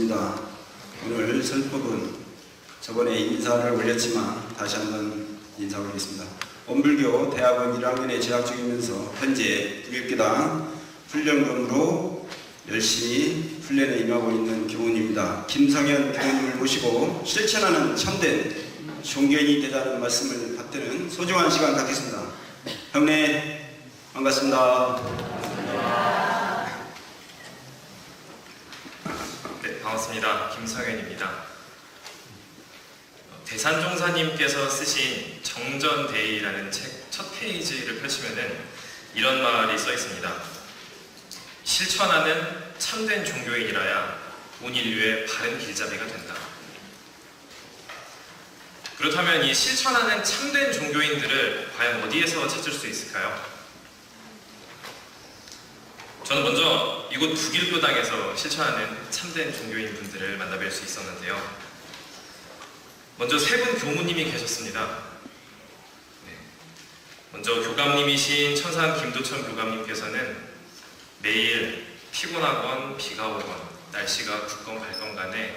반갑습니다. 오늘 설법은 저번에 인사를 올렸지만 다시 한번 인사 올리겠습니다. 원불교 대학원 1학년에 재학 중이면서 현재 북일교당 훈련금으로 열심히 훈련에 임하고 있는 교훈입니다. 김성현 교훈님을 모시고 실천하는 참된 종교인이 되자는 말씀을 받드는 소중한 시간 갖겠습니다. 형님 반갑습니다. 네, 반갑습니다. 김성현입니다. 대산종사님께서 쓰신 정전대의라는 책 첫 페이지를 펼치면은 이런 말이 써 있습니다. 실천하는 참된 종교인이라야 온 인류의 바른 길잡이가 된다. 그렇다면 이 실천하는 참된 종교인들을 과연 어디에서 찾을 수 있을까요? 저는 먼저 이곳 북일교당에서 실천하는 참된 종교인 분들을 만나뵐 수 있었는데요. 먼저 세 분 교무님이 계셨습니다. 먼저 교감님이신 천상 김도천 교감님께서는 매일 피곤하건 비가 오건 날씨가 굽건 밝건 간에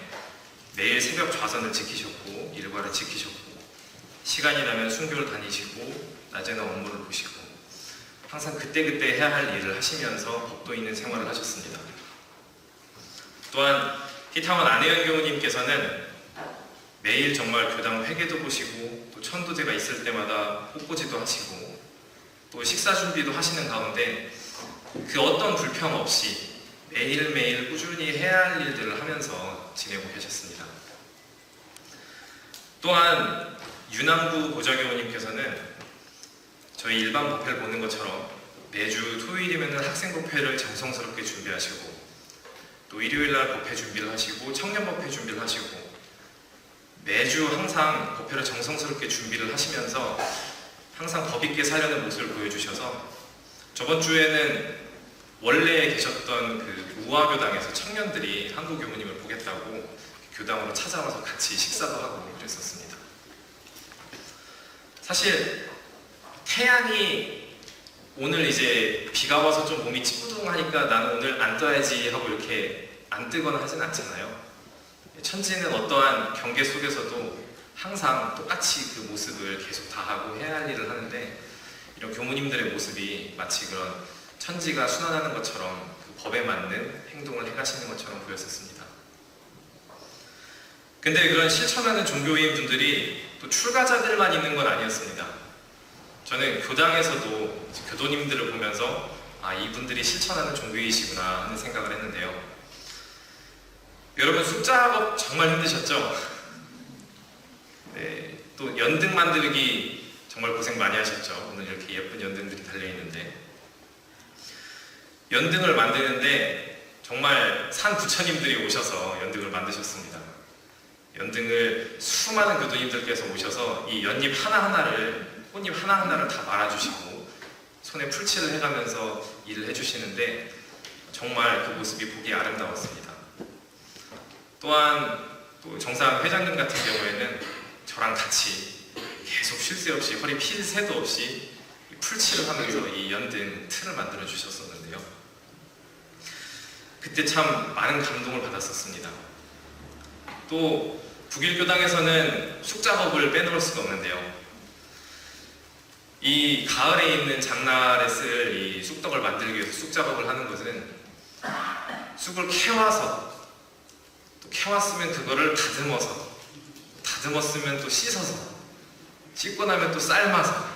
매일 새벽 좌선을 지키셨고 일과를 지키셨고 시간이 나면 순교를 다니시고 낮에는 업무를 보시고 항상 그때그때 해야 할 일을 하시면서 법도 있는 생활을 하셨습니다. 또한 희타원 안혜연 교우님께서는 매일 정말 교당 회계도 보시고 또 천도제가 있을 때마다 꽃꽂이도 하시고 또 식사 준비도 하시는 가운데 그 어떤 불평 없이 매일매일 꾸준히 해야 할 일들을 하면서 지내고 계셨습니다. 또한 윤남구 보좌교우님께서는 저희 일반 법회를 보는 것처럼 매주 토요일이면 학생 법회를 정성스럽게 준비하시고 또 일요일날 법회 준비를 하시고 청년 법회 준비를 하시고 매주 항상 법회를 정성스럽게 준비를 하시면서 항상 법있게 살려는 모습을 보여주셔서 저번 주에는 원래 계셨던 그 우화교당에서 청년들이 한국 교무님을 보겠다고 교당으로 찾아와서 같이 식사도 하고 그랬었습니다. 사실 태양이 오늘 이제 비가 와서 좀 몸이 찌뿌둥하니까 나는 오늘 안 떠야지 하고 이렇게 안 뜨거나 하진 않잖아요. 천지는 어떠한 경계 속에서도 항상 똑같이 그 모습을 계속 다하고 해야 할 일을 하는데 이런 교무님들의 모습이 마치 그런 천지가 순환하는 것처럼 그 법에 맞는 행동을 해가시는 것처럼 보였었습니다. 근데 그런 실천하는 종교인 분들이 또 출가자들만 있는 건 아니었습니다. 저는 교당에서도 교도님들을 보면서 아, 이분들이 실천하는 종교이시구나 하는 생각을 했는데요. 여러분 숫자업 정말 힘드셨죠? 네, 또 연등 만들기 정말 고생 많이 하셨죠? 오늘 이렇게 예쁜 연등들이 달려있는데 연등을 만드는데 정말 산 부처님들이 오셔서 연등을 만드셨습니다. 연등을 수많은 교도님들께서 오셔서 이 연잎 하나하나를 꽃잎 하나하나를 다 말아주시고 손에 풀칠을 해가면서 일을 해주시는데 정말 그 모습이 보기 아름다웠습니다. 또한 또 정상 회장님 같은 경우에는 저랑 같이 계속 쉴 새 없이 허리 필 새도 없이 풀칠을 하면서 이 연등 틀을 만들어 주셨었는데요. 그때 참 많은 감동을 받았었습니다. 또 북일교당에서는 쑥작업을 빼놓을 수가 없는데요. 이 가을에 있는 장날에 쓸 이 쑥떡을 만들기 위해서 쑥작업을 하는 것은 쑥을 캐와서 또 캐왔으면 그거를 다듬었으면 또 씻어서 씻고 나면 또 삶아서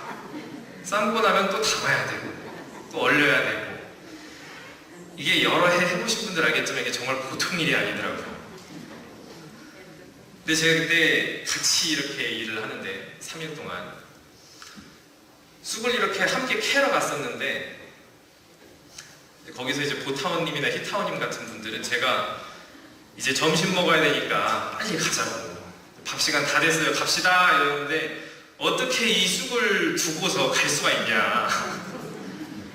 삶고 나면 또 담아야 되고 또 얼려야 되고 이게 여러 해 해보신 분들 알겠지만 이게 정말 보통 일이 아니더라고요. 근데 제가 그때 같이 이렇게 일을 하는데 3일 동안 쑥을 이렇게 함께 캐러 갔었는데 거기서 이제 보타원님이나 희타원님 같은 분들은 제가 이제 점심 먹어야 되니까 빨리 가자고 밥 시간 다 됐어요 갑시다 이러는데 어떻게 이 쑥을 두고서 갈 수가 있냐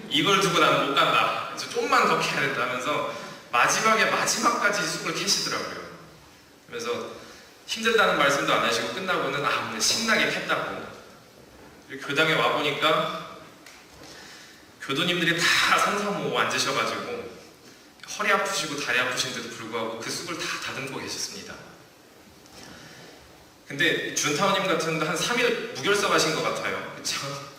이걸 두고 나는 못 간다 좀만 더 캐야 된다 하면서 마지막까지 쑥을 캐시더라고요. 그래서 힘들다는 말씀도 안 하시고 끝나고는 아 오늘 신나게 캤다고 교당에 와보니까 교도님들이 다 삼삼오오 앉으셔가지고 허리 아프시고 다리 아프신데도 불구하고 그 쑥을 다 다듬고 계셨습니다. 근데 준타오님 같은 한 3일 무결석 하신 것 같아요. 그렇죠?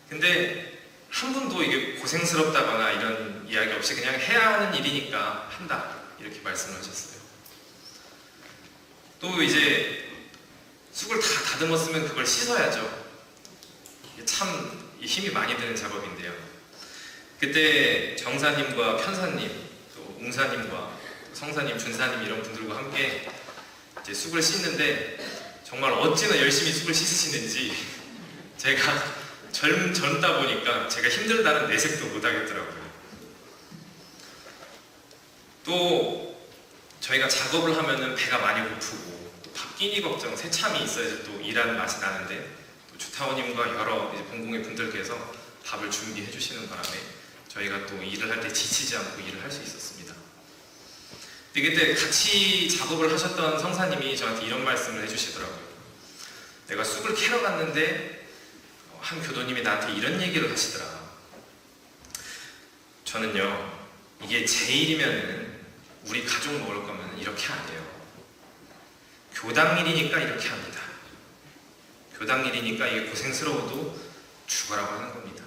근데 한 분도 이게 고생스럽다거나 이런 이야기 없이 그냥 해야 하는 일이니까 한다 이렇게 말씀을 하셨어요. 또 이제 쑥을 다 다듬었으면 그걸 씻어야죠. 이게 참 힘이 많이 드는 작업인데요. 그때 정사님과 편사님, 또 웅사님과 성사님, 준사님 이런 분들과 함께 이제 쑥을 씻는데 정말 어찌나 열심히 쑥을 씻으시는지 제가 젊다 보니까 제가 힘들다는 내색도 못 하겠더라고요. 또 저희가 작업을 하면은 배가 많이 고프고 또 밥 끼니 걱정, 새참이 있어야지 또 일하는 맛이 나는데 또 주타오님과 여러 이제 본공의 분들께서 밥을 준비해 주시는 바람에 저희가 또 일을 할 때 지치지 않고 일을 할 수 있었습니다. 근데 그때 같이 작업을 하셨던 성사님이 저한테 이런 말씀을 해주시더라고요. 내가 쑥을 캐러 갔는데 한 교도님이 나한테 이런 얘기를 하시더라. 저는요, 이게 제 일이면은 우리 가족 먹을 거면 이렇게 안 해요. 교당 일이니까 이렇게 합니다. 교당 일이니까 이게 고생스러워도 죽어라고 하는 겁니다.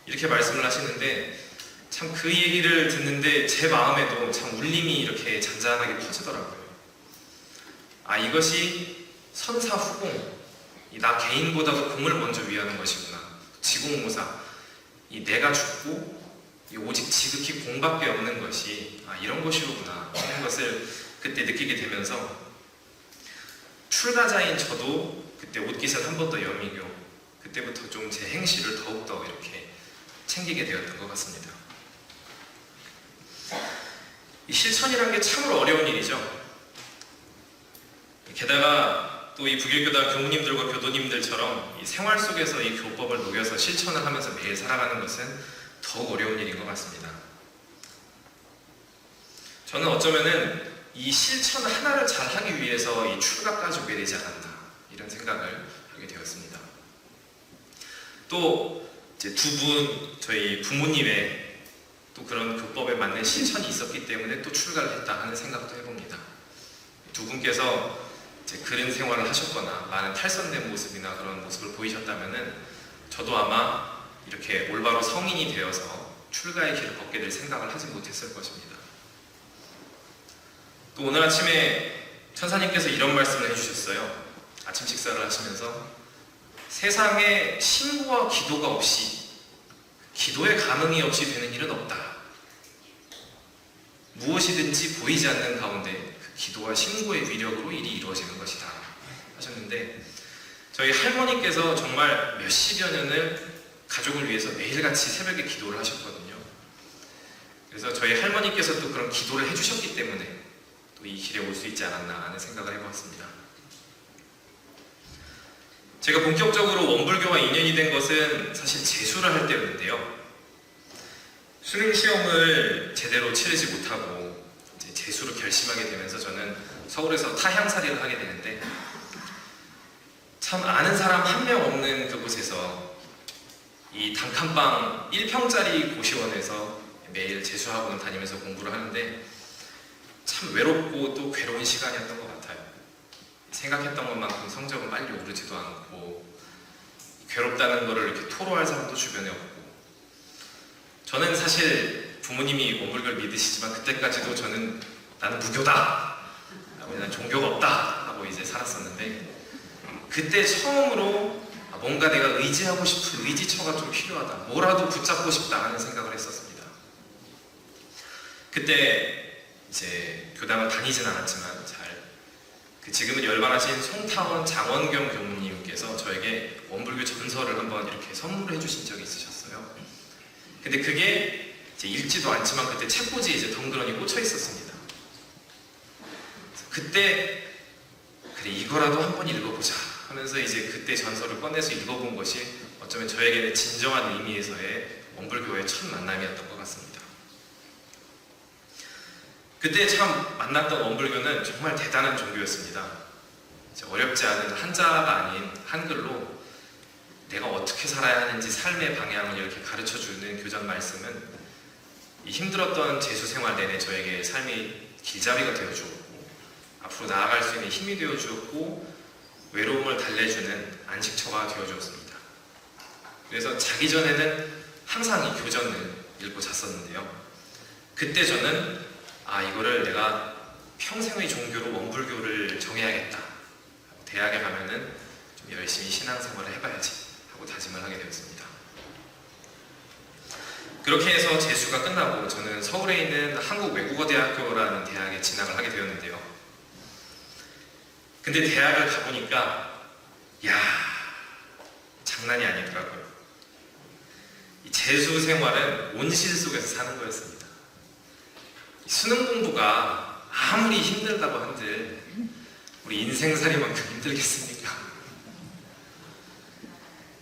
이렇게 말씀을 하시는데 참 그 얘기를 듣는데 제 마음에도 참 울림이 이렇게 잔잔하게 퍼지더라고요. 아, 이것이 선사후공, 나 개인보다도 공을 먼저 위하는 것이구나. 지공모사, 이 내가 죽고 이 오직 지극히 공밖에 없는 것이 이런 것이로구나 하는 것을 그때 느끼게 되면서 출가자인 저도 그때 옷깃을 한 번 더 여미고 그때부터 좀 제 행실을 더욱더 이렇게 챙기게 되었던 것 같습니다. 이 실천이라는 게 참으로 어려운 일이죠. 게다가 또 이 북일교단 교무님들과 교도님들처럼 이 생활 속에서 이 교법을 녹여서 실천을 하면서 매일 살아가는 것은 더욱 어려운 일인 것 같습니다. 저는 어쩌면은 이 실천 하나를 잘 하기 위해서 이 출가까지 오게 되지 않았나 이런 생각을 하게 되었습니다. 또 이제 두 분 저희 부모님의 또 그런 교법에 맞는 실천이 있었기 때문에 또 출가를 했다 하는 생각도 해봅니다. 두 분께서 이제 그런 생활을 하셨거나 많은 탈선된 모습이나 그런 모습을 보이셨다면은 저도 아마 이렇게 올바로 성인이 되어서 출가의 길을 걷게 될 생각을 하지 못했을 것입니다. 또 오늘 아침에 천사님께서 이런 말씀을 해주셨어요. 아침 식사를 하시면서 세상에 신고와 기도가 없이 기도의 감흥이 없이 되는 일은 없다. 무엇이든지 보이지 않는 가운데 그 기도와 신고의 위력으로 일이 이루어지는 것이다 하셨는데 저희 할머니께서 정말 몇십여 년을 가족을 위해서 매일같이 새벽에 기도를 하셨거든요. 그래서 저희 할머니께서 또 그런 기도를 해주셨기 때문에 또 이 길에 올 수 있지 않았나 하는 생각을 해보았습니다. 제가 본격적으로 원불교와 인연이 된 것은 사실 재수를 할 때였는데요. 수능 시험을 제대로 치르지 못하고 이제 재수를 결심하게 되면서 저는 서울에서 타향살이를 하게 되는데 참 아는 사람 한 명 없는 그곳에서 이 단칸방 1평짜리 고시원에서 매일 재수학원을 다니면서 공부를 하는데 참 외롭고 또 괴로운 시간이었던 것 같아요. 생각했던 것만큼 성적은 빨리 오르지도 않고 괴롭다는 것을 이렇게 토로할 사람도 주변에 없고 저는 사실 부모님이 원불교를 믿으시지만 그때까지도 저는 나는 무교다 난 종교가 없다 하고 이제 살았었는데 그때 처음으로 뭔가 내가 의지하고 싶은 의지처가 좀 필요하다 뭐라도 붙잡고 싶다 하는 생각을 했었습니다. 그때 이제 교당을 다니진 않았지만 지금은 열반하신 송타원 장원경 교무님께서 저에게 원불교 전서를 한번 이렇게 선물해 주신 적이 있으셨어요. 근데 그게 이제 읽지도 않지만 그때 책꽂이에 이제 덩그러니 꽂혀 있었습니다. 그때 그래 이거라도 한번 읽어보자 하면서 이제 그때 전서를 꺼내서 읽어본 것이 어쩌면 저에게는 진정한 의미에서의 원불교의 첫 만남이었던 것 같습니다. 그때 참 만났던 원불교는 정말 대단한 종교였습니다. 어렵지 않은 한자가 아닌 한글로 내가 어떻게 살아야 하는지 삶의 방향을 이렇게 가르쳐주는 교장 말씀은 이 힘들었던 재수 생활 내내 저에게 삶의 길잡이가 되어주었고 앞으로 나아갈 수 있는 힘이 되어주었고 외로움을 달래주는 안식처가 되어주었습니다. 그래서 자기 전에는 항상 이 교전을 읽고 잤었는데요. 그때 저는 이거를 내가 평생의 종교로 원불교를 정해야겠다. 대학에 가면은 좀 열심히 신앙생활을 해봐야지 하고 다짐을 하게 되었습니다. 그렇게 해서 재수가 끝나고 저는 서울에 있는 한국외국어대학교라는 대학에 진학을 하게 되었는데요. 근데 대학을 가보니까 장난이 아니더라고요. 이 재수 생활은 온실 속에서 사는 거였습니다. 수능 공부가 아무리 힘들다고 한들 우리 인생살이만큼 힘들겠습니까?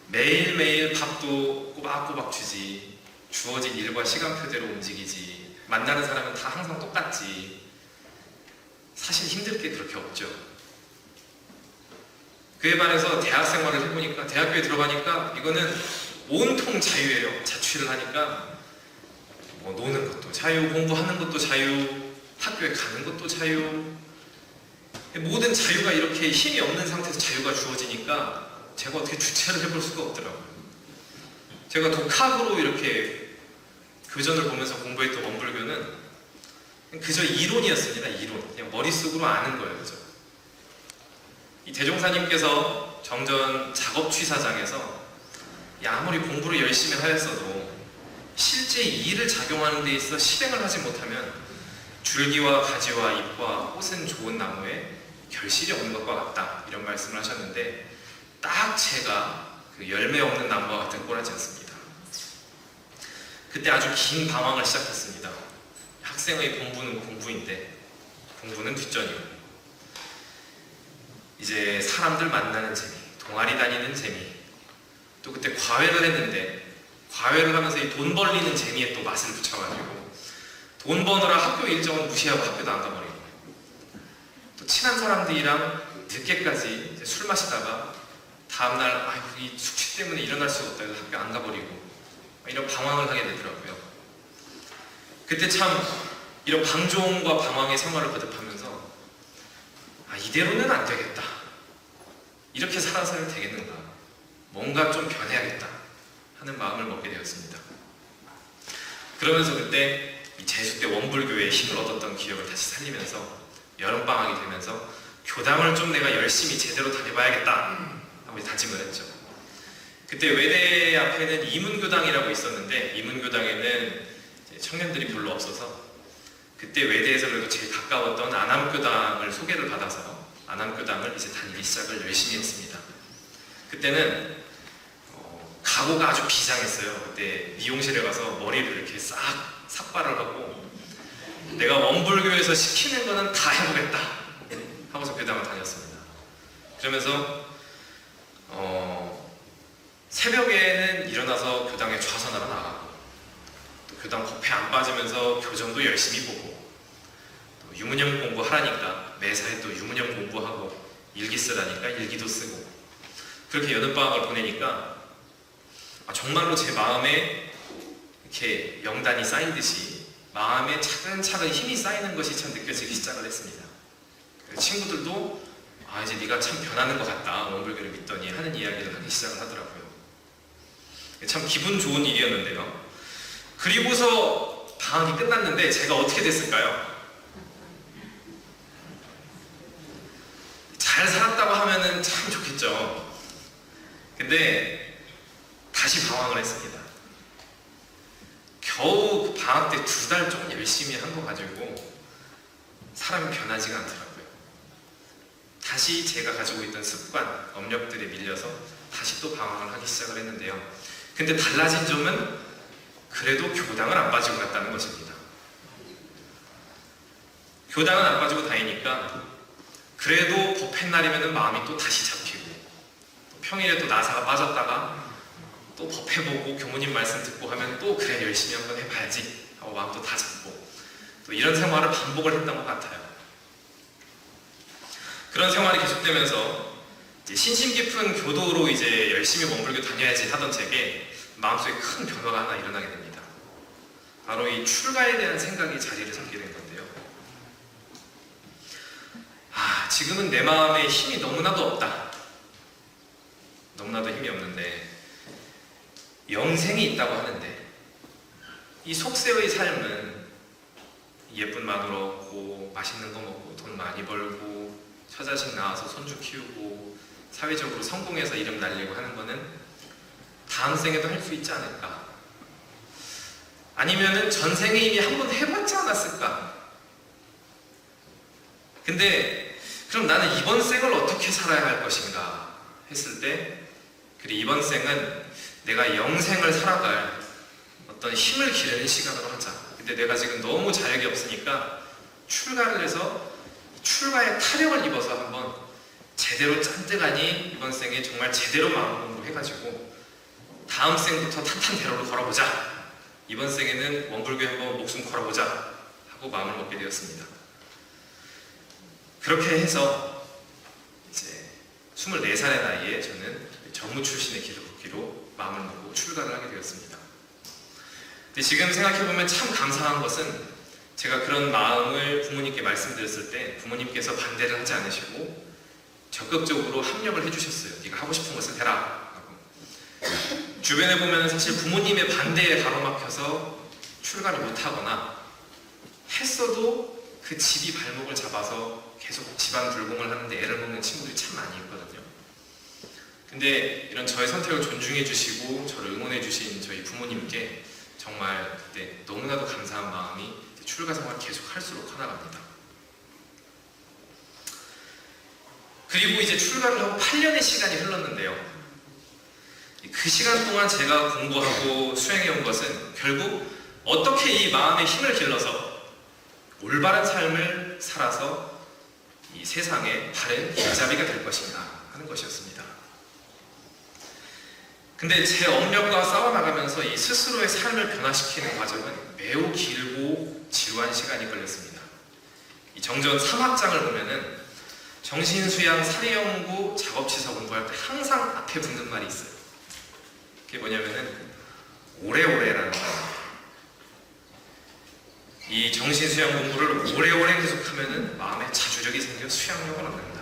매일매일 밥도 꼬박꼬박 주지, 주어진 일과 시간표대로 움직이지, 만나는 사람은 다 항상 똑같지. 사실 힘들 게 그렇게 없죠. 그에 반해서 대학 생활을 해보니까, 대학교에 들어가니까 이거는 온통 자유예요. 자취를 하니까 뭐 노는 것도 자유, 공부하는 것도 자유, 학교에 가는 것도 자유, 모든 자유가 이렇게 힘이 없는 상태에서 자유가 주어지니까 제가 어떻게 주체를 해볼 수가 없더라고요. 제가 독학으로 이렇게 교전을 보면서 공부했던 원불교는 그저 이론이었습니다. 이론. 그냥 머릿속으로 아는 거예요. 그죠? 이 대종사님께서 정전 작업취사장에서 아무리 공부를 열심히 하였어도 실제 일을 작용하는 데 있어 실행을 하지 못하면 줄기와 가지와 잎과 꽃은 좋은 나무에 결실이 없는 것과 같다, 이런 말씀을 하셨는데 딱 제가 그 열매 없는 나무와 같은 꼴하지였습니다. 그때 아주 긴 방황을 시작했습니다. 학생의 공부는 공부인데 공부는 뒷전이고, 이제 사람들 만나는 재미, 동아리 다니는 재미, 또 그때 과외를 했는데 과외를 하면서 이 돈 벌리는 재미에 또 맛을 붙여가지고 돈 버느라 학교 일정은 무시하고 학교도 안 가버리고, 또 친한 사람들이랑 늦게까지 이제 술 마시다가 다음날 이 숙취 때문에 일어날 수가 없다 해서 학교 안 가버리고, 이런 방황을 하게 되더라고요. 그때 참 이런 방종과 방황의 생활을 거듭하면서 이대로는 안 되겠다, 이렇게 살아서는 되겠는가, 뭔가 좀 변해야겠다 하는 마음을 먹게 되었습니다. 그러면서 그때 이 재수 때 원불교의 힘을 얻었던 기억을 다시 살리면서 여름방학이 되면서 교당을 좀 내가 열심히 제대로 다녀봐야겠다 하고 다짐을 했죠. 그때 외대 앞에는 이문교당이라고 있었는데 이문교당에는 청년들이 별로 없어서 그때 외대에서 그래도 제일 가까웠던 안암교당을 소개를 받아서 안암교당을 이제 다니기 시작을 열심히 했습니다. 그때는 각오가 아주 비장했어요. 그때 미용실에 가서 머리를 이렇게 싹 삭발을 하고 내가 원불교에서 시키는 거는 다 해보겠다 하고서 교당을 다녔습니다. 그러면서 새벽에는 일어나서 교당에 좌선하러 나가고, 또 교당 법회 안 빠지면서 교정도 열심히 보고, 또 유문영 공부하라니까 매사에 또 유문영 공부하고, 일기 쓰라니까 일기도 쓰고, 그렇게 여름방학을 보내니까 정말로 제 마음에 이렇게 명단이 쌓이듯이 마음에 차근차근 힘이 쌓이는 것이 참 느껴지기 시작을 했습니다. 친구들도 이제 네가 참 변하는 것 같다, 원불교를 믿더니 하는 이야기를 하기 시작을 하더라고요. 참 기분 좋은 일이었는데요. 그리고서 방학이 끝났는데 제가 어떻게 됐을까요? 잘 살았다고 하면은 참 좋겠죠. 근데 다시 방황을 했습니다. 겨우 그 방학 때 2달 좀 열심히 한 거 가지고 사람이 변하지가 않더라고요. 다시 제가 가지고 있던 습관, 업력들에 밀려서 다시 또 방황을 하기 시작을 했는데요. 근데 달라진 점은 그래도 교당을 안 빠지고 갔다는 것입니다. 교당은 안 빠지고 다니니까 그래도 법회 날이면 마음이 또 다시 잡히고, 평일에 또 나사가 빠졌다가 또 법회 보고 교무님 말씀 듣고 하면 또 그래 열심히 한번 해봐야지 하고 마음도 다 잡고, 또 이런 생활을 반복을 했던 것 같아요. 그런 생활이 계속되면서 이제 신심 깊은 교도로 이제 열심히 원불교 다녀야지 하던 제게 마음속에 큰 변화가 하나 일어나게 됩니다. 바로 이 출가에 대한 생각이 자리를 잡게 된 건데요. 지금은 내 마음에 힘이 너무나도 없다. 너무나도 힘이 없는데 영생이 있다고 하는데 이 속세의 삶은 예쁜 마누라 얻고 맛있는 거 먹고 돈 많이 벌고 처자식 낳아서 손주 키우고 사회적으로 성공해서 이름 날리고 하는 거는 다음 생에도 할 수 있지 않을까? 아니면은 전생에 이미 한 번 해봤지 않았을까? 근데 그럼 나는 이번 생을 어떻게 살아야 할 것인가 했을 때, 그래 이번 생은 내가 영생을 살아갈 어떤 힘을 기르는 시간으로 하자. 근데 내가 지금 너무 자력이 없으니까 출가를 해서 출가에 타령을 입어서 한번 제대로 짠뜨가니 이번 생에 정말 제대로 마음 공부해가지고 다음 생부터 탄탄대로로 걸어보자. 이번 생에는 원불교에 한번 목숨 걸어보자 하고 마음을 먹게 되었습니다. 그렇게 해서 이제 24살의 나이에 저는 전무 출신의 길을 걷기로 마음을 먹고 출가를 하게 되었습니다. 근데 지금 생각해보면 참 감사한 것은 제가 그런 마음을 부모님께 말씀드렸을 때 부모님께서 반대를 하지 않으시고 적극적으로 합력을 해주셨어요. 네가 하고 싶은 것을 해라 하고. 주변에 보면 사실 부모님의 반대에 가로막혀서 출가를 못하거나 했어도 그 집이 발목을 잡아서 계속 집안 불공을 하는데 애를 먹는 친구들이 참 많이 있거든요. 근데 이런 저의 선택을 존중해 주시고 저를 응원해 주신 저희 부모님께 정말 그때 너무나도 감사한 마음이 출가 생활을 계속 할수록 커나갑니다. 그리고 이제 출가를 하고 8년의 시간이 흘렀는데요. 그 시간 동안 제가 공부하고 수행해온 것은 결국 어떻게 이 마음의 힘을 길러서 올바른 삶을 살아서 이 세상에 바른 길잡이가 될 것인가 하는 것이었습니다. 근데 제 업력과 싸워나가면서 이 스스로의 삶을 변화시키는 과정은 매우 길고 지루한 시간이 걸렸습니다. 이 정전 3학장을 보면은 정신수양, 사례연구, 작업치사 공부할 때 항상 앞에 붙는 말이 있어요. 그게 뭐냐면은 오래오래라는 말입니다. 이 정신수양 공부를 오래오래 계속하면은 마음에 자주력이 생겨 수양력을 얻는다.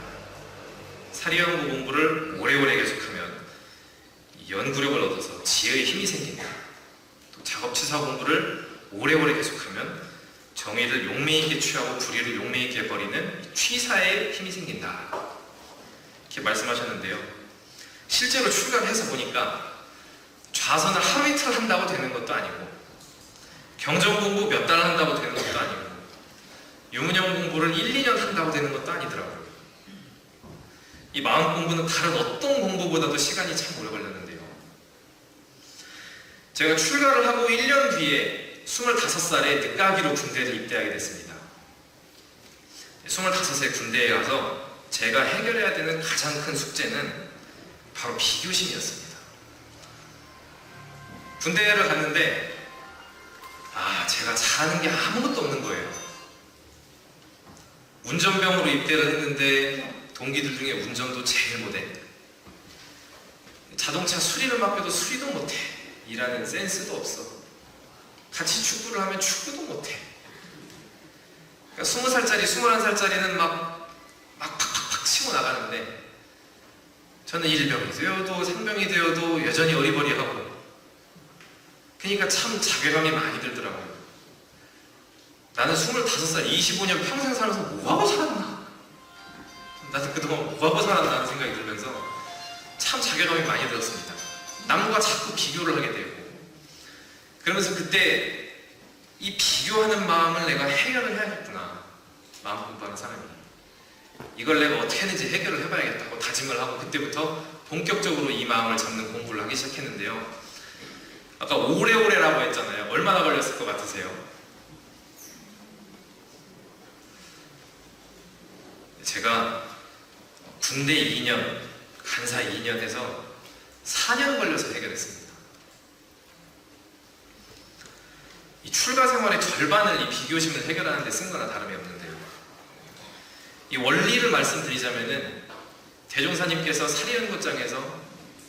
사례연구 공부를 오래오래 계속하면 연구력을 얻어서 지혜의 힘이 생긴다. 또 작업치사 공부를 오래오래 계속하면 정의를 용맹 있게 취하고 불의를 용맹 있게 버리는 취사의 힘이 생긴다. 이렇게 말씀하셨는데요. 실제로 출가를 해서 보니까 좌선을 하루 이틀 한다고 되는 것도 아니고 경전 공부 몇 달 한다고 되는 것도 아니고 유문영 공부를 1, 2년 한다고 되는 것도 아니더라고요. 이 마음 공부는 다른 어떤 공부보다도 시간이 참 오래 걸렸는데요. 제가 출가를 하고 1년 뒤에 25살에 늦가기로 군대를 입대하게 됐습니다. 25세 군대에 가서 제가 해결해야 되는 가장 큰 숙제는 바로 비교심이었습니다. 군대를 갔는데 제가 잘하는 게 아무것도 없는 거예요. 운전병으로 입대를 했는데 동기들 중에 운전도 제일 못해. 자동차 수리를 맡겨도 수리도 못해. 일하는 센스도 없어. 같이 축구를 하면 축구도 못해. 그러니까 20살짜리, 21살짜리는 막 팍팍팍 치고 나가는데 저는 일병이 되어도 상병이 되어도 여전히 어리버리하고 그러니까 참 자괴감이 많이 들더라고요. 나는 25살, 25년 평생 살아서 뭐하고 살았나? 나는 그동안 뭐하고 살았나 하는 생각이 들면서 참 자괴감이 많이 들었습니다. 남과 자꾸 비교를 하게 되고 그러면서 그때 이 비교하는 마음을 내가 해결을 해야겠구나. 마음 공부하는 사람이 이걸 내가 어떻게 하는지 해결을 해봐야겠다고 다짐을 하고 그때부터 본격적으로 이 마음을 잡는 공부를 하기 시작했는데요. 아까 오래오래라고 했잖아요. 얼마나 걸렸을 것 같으세요? 제가 군대 2년, 간사 2년 해서 4년 걸려서 해결했습니다. 이 출가 생활의 절반을 이 비교심을 해결하는 데 쓴 거나 다름이 없는데요. 이 원리를 말씀드리자면은 대종사님께서 사리연구장에서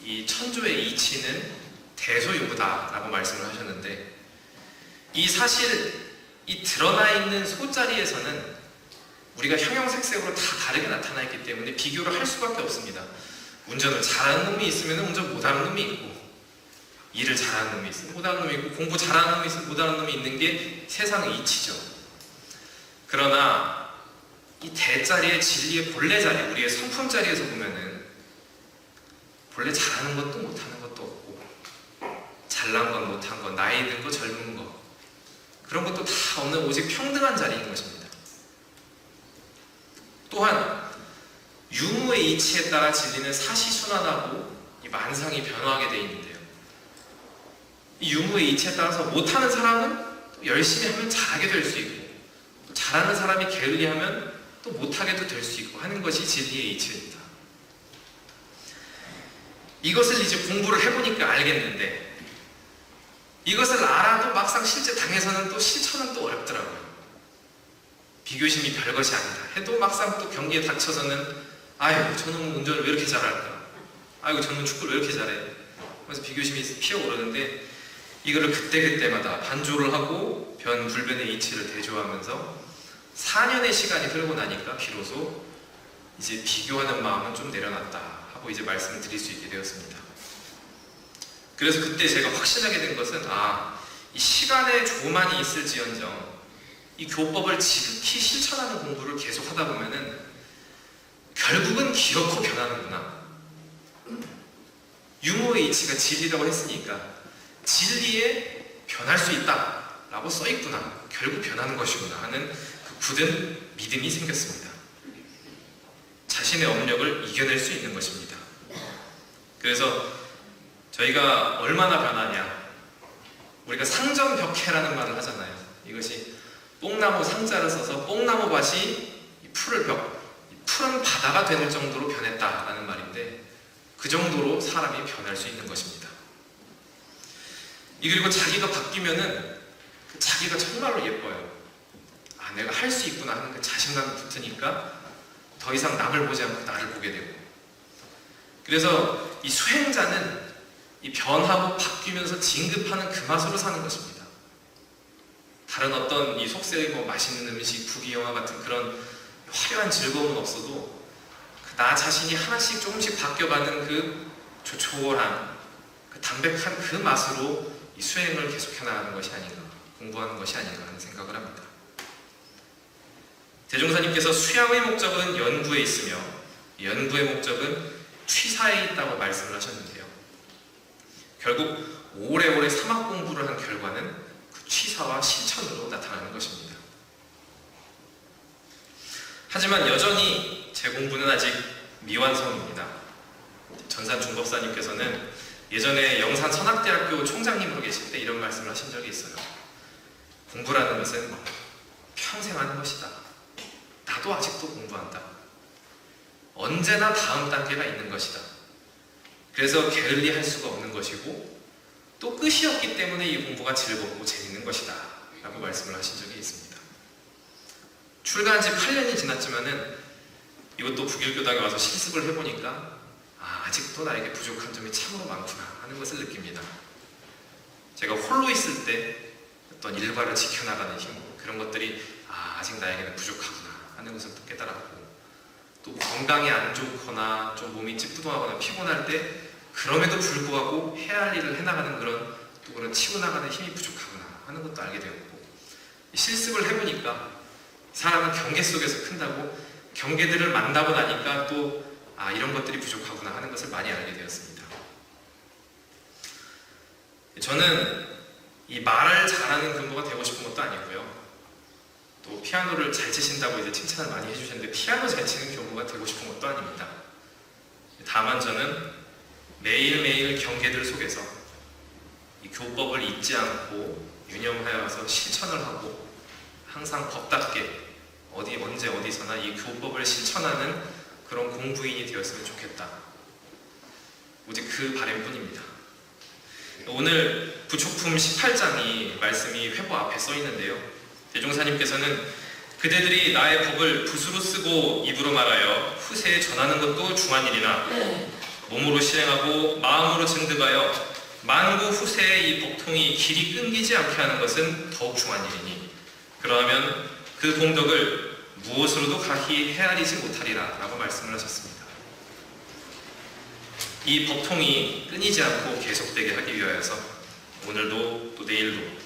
이 천조의 이치는 대소유무다라고 말씀을 하셨는데 이 이 사실 이 드러나 있는 소자리에서는 우리가 형형색색으로 다 다르게 나타나 있기 때문에 비교를 할 수밖에 없습니다. 운전을 잘하는 놈이 있으면 운전 못하는 놈이 있고, 일을 잘하는 놈이 있으면 못하는 놈이 있고, 공부 잘하는 놈이 있으면 못하는 놈이 있는 게 세상의 이치죠. 그러나 이 대자리의 진리의 본래 자리, 우리의 성품 자리에서 보면은 본래 잘하는 것도 못하는 것도 없고, 잘난 건 못한 건, 나이 든 거 젊은 거, 그런 것도 다 없는 오직 평등한 자리인 것입니다. 또한 유무의 이치에 따라 진리는 사시순환하고 이 만상이 변화하게 되어 있는데요. 이 유무의 이치에 따라서 못하는 사람은 열심히 하면 잘하게 될 수 있고, 또 잘하는 사람이 게을리하면 또 못하게도 될 수 있고 하는 것이 진리의 이치입니다. 이것을 이제 공부를 해보니까 알겠는데, 이것을 알아도 막상 실제 당에서는 또 실천은 또 어렵더라고요. 비교심이 별것이 아니다 해도 막상 또 경기에 닥쳐서는 아유 저놈은 운전을 왜 이렇게 잘할까, 아이고 저놈은 축구를 왜 이렇게 잘해, 그래서 비교심이 피어오르는데, 이거를 그때그때마다 반조를 하고 변불변의 이치를 대조하면서 4년의 시간이 흐르고 나니까 비로소 이제 비교하는 마음은 좀 내려놨다 하고 이제 말씀을 드릴 수 있게 되었습니다. 그래서 그때 제가 확신하게 된 것은, 이 시간의 조만이 있을지언정 이 교법을 지극히 실천하는 공부를 계속 하다 보면은 결국은 기어코 변하는구나. 유무의 이치가 진리라고 했으니까 진리에 변할 수 있다 라고 써있구나, 결국 변하는 것이구나 하는 그 굳은 믿음이 생겼습니다. 자신의 업력을 이겨낼 수 있는 것입니다. 그래서 저희가 얼마나 변하냐, 우리가 상전벽해라는 말을 하잖아요. 이것이 뽕나무 상자를 써서 뽕나무 밭이 푸른 바다가 되는 정도로 변했다라는 말인데, 그 정도로 사람이 변할 수 있는 것입니다. 그리고 자기가 바뀌면은 자기가 정말로 예뻐요. 내가 할 수 있구나 하는 그 자신감이 붙으니까 더 이상 남을 보지 않고 나를 보게 되고, 그래서 이 수행자는 이 변하고 바뀌면서 진급하는 그 맛으로 사는 것입니다. 다른 어떤 이 속세의 맛있는 음식, 부귀영화 같은 그런 화려한 즐거움은 없어도 나 자신이 하나씩 조금씩 바뀌어가는 그 조촐한, 그 담백한 그 맛으로 이 수행을 계속해 나가는 것이 아닌가, 공부하는 것이 아닌가 하는 생각을 합니다. 대종사님께서 수양의 목적은 연구에 있으며 연구의 목적은 취사에 있다고 말씀을 하셨는데요. 결국 오래오래 사막 공부를 한 결과는 그 취사와 실천으로 나타나는 것입니다. 하지만 여전히 제 공부는 아직 미완성입니다. 전산 중법사님께서는 예전에 영산 선학대학교 총장님으로 계실 때 이런 말씀을 하신 적이 있어요. 공부라는 것은 평생 하는 것이다. 나도 아직도 공부한다. 언제나 다음 단계가 있는 것이다. 그래서 게을리할 수가 없는 것이고, 또 끝이 없기 때문에 이 공부가 즐겁고 재밌는 것이다 라고 말씀을 하신 적이 있습니다. 출가한 지 8년이 지났지만은 이것도 북일교당에 와서 실습을 해보니까 아직도 나에게 부족한 점이 참으로 많구나 하는 것을 느낍니다. 제가 홀로 있을 때 어떤 일과를 지켜나가는 힘, 그런 것들이 아직 나에게는 부족하구나 하는 것을 또 깨달았고, 또 건강이 안 좋거나 좀 몸이 찌뿌둥하거나 피곤할 때 그럼에도 불구하고 해야 할 일을 해나가는 그런 치고 나가는 힘이 부족하구나 하는 것도 알게 되었고, 실습을 해보니까 사람은 경계 속에서 큰다고, 경계들을 만나고 나니까 또 이런 것들이 부족하구나 하는 것을 많이 알게 되었습니다. 저는 이 말을 잘하는 근무가 되고 싶은 것도 아니고요, 또 피아노를 잘 치신다고 이제 칭찬을 많이 해주셨는데 피아노 잘 치는 교무가 되고 싶은 것도 아닙니다. 다만 저는 매일매일 경계들 속에서 이 교법을 잊지 않고 유념하여서 실천을 하고, 항상 법답게 언제 어디서나 이 교법을 실천하는 그런 공부인이 되었으면 좋겠다. 오직 그 바람뿐입니다. 오늘 부촉품 18장이 말씀이 회보 앞에 써 있는데요. 대종사님께서는 그대들이 나의 법을 붓으로 쓰고 입으로 말하여 후세에 전하는 것도 중한 일이나 몸으로 실행하고 마음으로 증득하여 만구 후세의 이 법통이 길이 끊기지 않게 하는 것은 더욱 중요한 일이니 그러면 그 공덕을 무엇으로도 가히 헤아리지 못하리라 라고 말씀을 하셨습니다. 이 법통이 끊이지 않고 계속되게 하기 위하여서 오늘도 또 내일도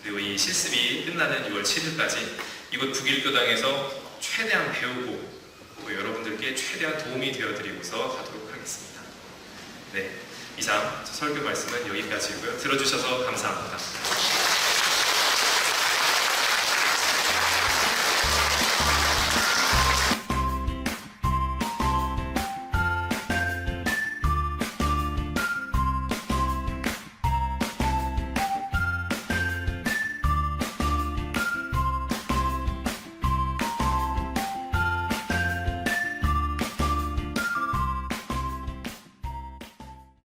그리고 이 실습이 끝나는 6월 7일까지 이곳 북일교당에서 최대한 배우고 또 여러분들께 최대한 도움이 되어드리고서 가도록 하겠습니다. 네, 이상 설교 말씀은 여기까지고요. 들어주셔서 감사합니다.